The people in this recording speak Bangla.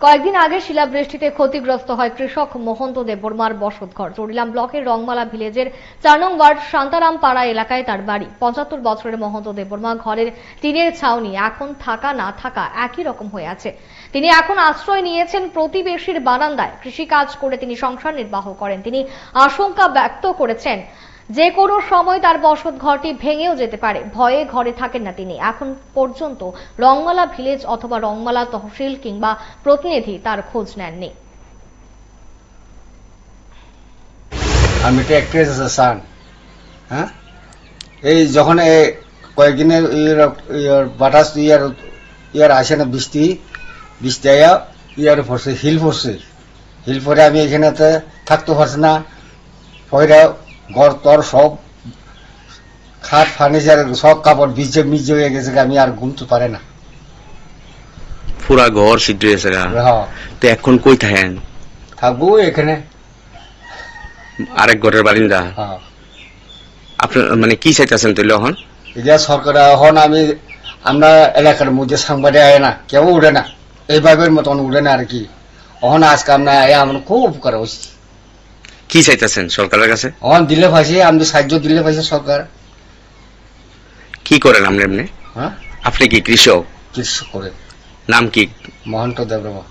কয়েকদিন আগে শিলাবৃষ্টিতে ক্ষতিগ্রস্ত হয় কৃষক মহন্ত দেববর্মার বসতঘর। চড়িলাম ব্লকের রংমালা ভিলেজের 4 নং ওয়ার্ড শান্তারাম পাড়া এলাকায় তার বাড়ি। 75 বছরের মহন্ত দেববর্মা ঘরের টিনের ছাউনি এখন থাকা না থাকা একই রকম হয়ে আছে। তিনি এখন আশ্রয় নিয়েছেন প্রতিবেশীর বারান্দায়। কৃষিকাজ করে তিনি সংসার নির্বাহ করেন। তিনি আশঙ্কা ব্যক্ত করেছেন যে কোনো সময় তার বসত ঘরটি ভেঙেও যেতে পারে। ভয়ে ঘরে থাকেন না তিনি। এখন পর্যন্ত রংমালা ভিলেজ অথবা রংমালা তহসিল কিংবা প্রতিনিধি তার খোঁজ নেননি। আমি একটা অ্যাক্ট্রেস সান, হ্যাঁ, এই যখন কয়েকদিনের বাতাস ইয়ার আসে না, বৃষ্টি আয়া ইয়ার পড়ছে, হিল পরে আমি এখানেতে থাকতে পারছি না। পয়রা ঘর তর সব খাট ফার্নিচার সব কাপড় ভিজে হয়ে গেছে, আমি আর ঘুমতে পারে না। পুরা ঘর সিদ্ধ হয়েছে। তো এখন কই থাকেন? থাকবো এখানে আরেক ঘরের বারিন্দা। আপনার মানে কি চাইতেছেন তাহলে? এখন এটা সরকার এখন আমরা এলাকার মধ্যে সাংবাদিক আয় না, কেউ উঠে না, এইভাবে মতন উঠে না আর কি। এখন আজকে আমরা আমার খুব উপকার হয়েছি। কি চাইতেছেন সরকারের কাছে? এখন দিলে পাইছে, আমাদের সাহায্য দিলে পাইছে সরকার। কি করেন আপনি? এমনি হ্যাঁ, আপনি কি কৃষক? কৃষক করে। নাম কি? মহন্ত দেববর্মা।